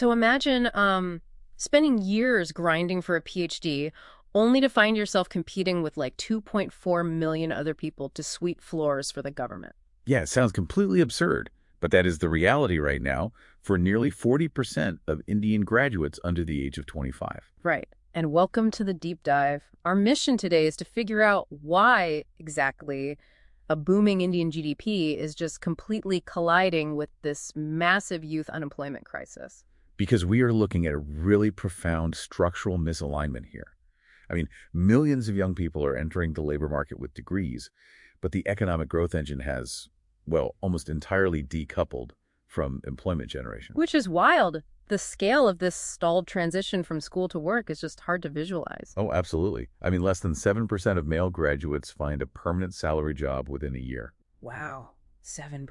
So imagine spending years grinding for a PhD only to find yourself competing with like 2.4 million other people to sweep floors for the government. Yeah, it sounds completely absurd, but that is the reality right now for nearly 40% of Indian graduates under the age of 25. Right. And welcome to the deep dive. Our mission today is to figure out why exactly a booming Indian GDP is just completely colliding with this massive youth unemployment crisis. Because we are looking at a really profound structural misalignment here. I mean, millions of young people are entering the labor market with degrees, but the economic growth engine has, well, almost entirely decoupled from employment generation. Which is wild. The scale of this stalled transition from school to work is just hard to visualize. Oh, absolutely. I mean, less than 7% of male graduates find a permanent salary job within a year. Wow, 7%.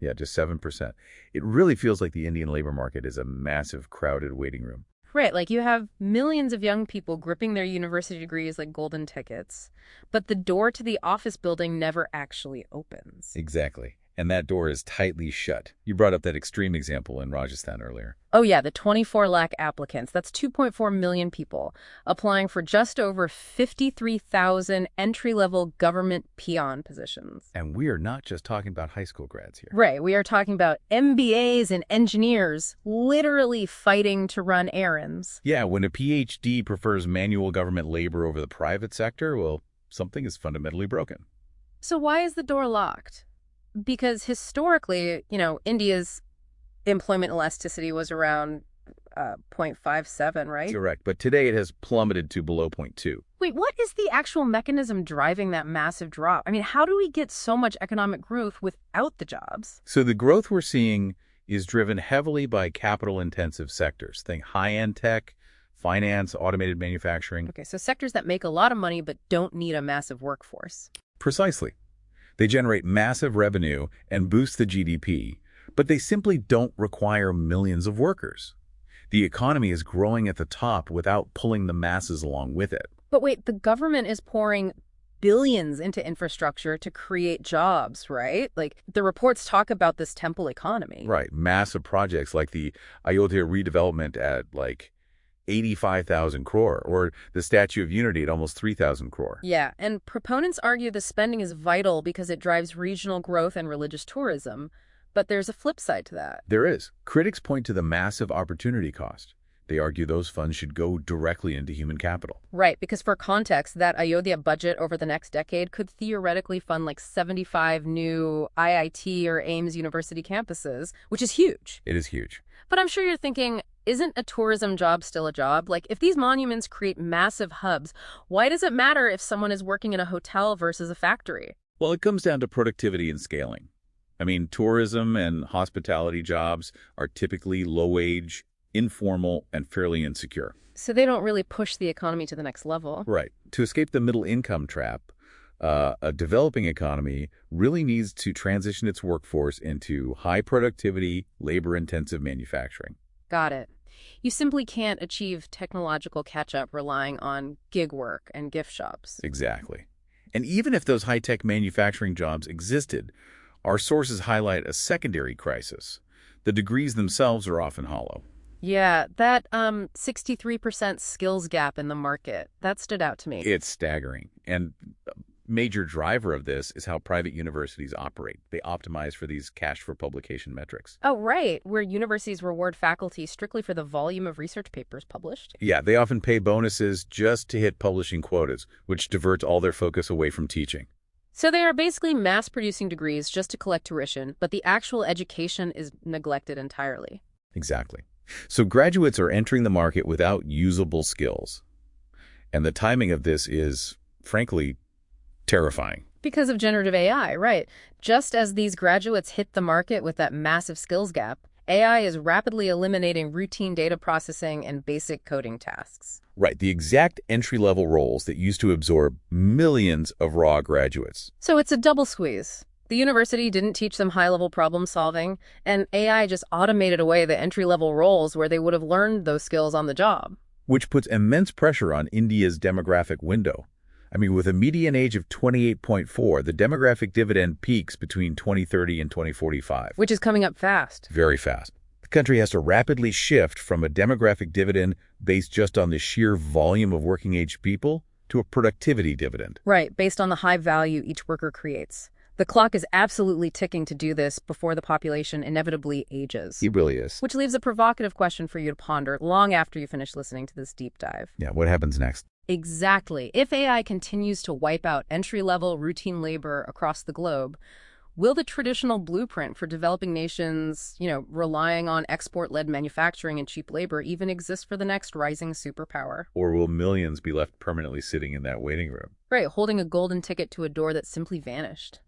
Yeah, just 7%. It really feels like the Indian labor market is a massive, crowded waiting room. Right, like you have millions of young people gripping their university degrees like golden tickets, but the door to the office building never actually opens. Exactly. And that door is tightly shut. You brought up that extreme example in Rajasthan earlier. Oh yeah, the 24 lakh applicants. That's 2.4 million people applying for just over 53,000 entry-level government peon positions. And we are not just talking about high school grads here. Right, we are talking about MBAs and engineers literally fighting to run errands. Yeah, when a PhD prefers manual government labor over the private sector, well, something is fundamentally broken. So why is the door locked? Because historically, India's employment elasticity was around 0.57, right? Correct, but today it has plummeted to below 0.2. Wait, what is the actual mechanism driving that massive drop? I mean, how do we get so much economic growth without the jobs? So the growth we're seeing is driven heavily by capital-intensive sectors. Think high-end tech, finance, automated manufacturing. Okay, so sectors that make a lot of money but don't need a massive workforce. Precisely. They generate massive revenue and boost the GDP, but they simply don't require millions of workers. The economy is growing at the top without pulling the masses along with it. But wait, the government is pouring billions into infrastructure to create jobs, right? Like, the reports talk about this temple economy. Right. Massive projects like the Ayodhya redevelopment at 85,000 crore, or the Statue of Unity at almost 3,000 crore. Yeah, and proponents argue the spending is vital because it drives regional growth and religious tourism. But there's a flip side to that. There is. Critics point to the massive opportunity cost. They argue those funds should go directly into human capital. Right, because for context, that Ayodhya budget over the next decade could theoretically fund like 75 new IIT or AIMS university campuses, which is huge. It is huge. But I'm sure you're thinking, isn't a tourism job still a job? Like, if these monuments create massive hubs, why does it matter if someone is working in a hotel versus a factory? Well, it comes down to productivity and scaling. I mean, tourism and hospitality jobs are typically low-wage, informal, and fairly insecure. So they don't really push the economy to the next level. Right. To escape the middle-income trap, a developing economy really needs to transition its workforce into high-productivity, labor-intensive manufacturing. Got it. You simply can't achieve technological catch-up relying on gig work and gift shops. Exactly. And even if those high-tech manufacturing jobs existed, our sources highlight a secondary crisis. The degrees themselves are often hollow. Yeah, that 63% skills gap in the market, that stood out to me. It's staggering. And a major driver of this is how private universities operate. They optimize for these cash-for-publication metrics. Oh, right, where universities reward faculty strictly for the volume of research papers published. Yeah, they often pay bonuses just to hit publishing quotas, which diverts all their focus away from teaching. So they are basically mass-producing degrees just to collect tuition, but the actual education is neglected entirely. Exactly. So graduates are entering the market without usable skills. And the timing of this is, frankly, terrifying. Because of generative AI, right. Just as these graduates hit the market with that massive skills gap, AI is rapidly eliminating routine data processing and basic coding tasks. Right, the exact entry-level roles that used to absorb millions of raw graduates. So it's a double squeeze. The university didn't teach them high-level problem solving, and AI just automated away the entry-level roles where they would have learned those skills on the job. Which puts immense pressure on India's demographic window. I mean, with a median age of 28.4, the demographic dividend peaks between 2030 and 2045. Which is coming up fast. Very fast. country has to rapidly shift from a demographic dividend based just on the sheer volume of working-age people to a productivity dividend. Right, based on the high value each worker creates. The clock is absolutely ticking to do this before the population inevitably ages. It really is. Which leaves a provocative question for you to ponder long after you finish listening to this deep dive. Yeah, what happens next? Exactly. If AI continues to wipe out entry-level routine labor across the globe, will the traditional blueprint for developing nations, relying on export-led manufacturing and cheap labor even exist for the next rising superpower? Or will millions be left permanently sitting in that waiting room? Right, holding a golden ticket to a door that simply vanished.